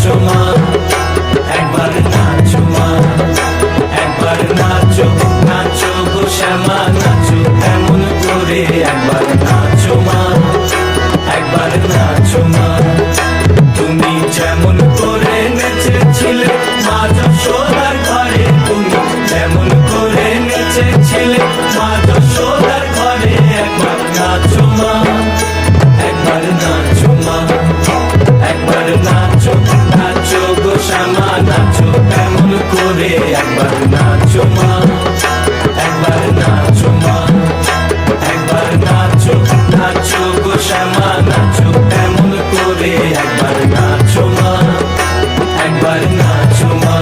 নাচো মা, একবার নাচো মা, একবার নাচো, নাচো গো শ্যামা নাচো এমন করে, একবার নাচো মা, একবার নাচো মা। তুমি যেমন করে নেচেছিলে মা যশোদার ঘরে, তুমি যেমন করে নেচেছিলে মা যশোদার ঘরে, একবার নাচো মা, একবার নাচো মা, একবার নাচো, নাচো গো শ্যামা নাচো এমন করে, একবার নাচো মা, একবার নাচো মা, একবার নাচো, নাচো গো শ্যামা নাচো এমন করে, একবার নাচো মা, একবার নাচো মা।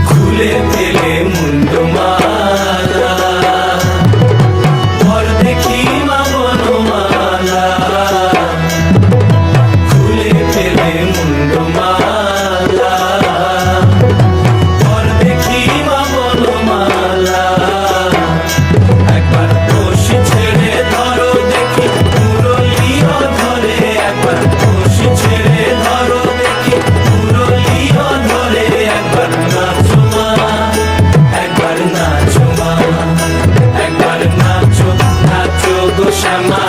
খুলে ফেলে মুন্ডু মালা, পর দেখি মা বনমালা, খুলে ফেলে মুন্ডু মালা, পর দেখি মা বনমালা। একবার বসি ছেড়ে ধরো দেখি মুরলিও ধরে, একবার বসি ছেড়ে ধরো দেখি মুরলিও ধরে, একবার নাচো মা, একবার নাচো মা, একবার নাচো, নাচো গো শ্যামা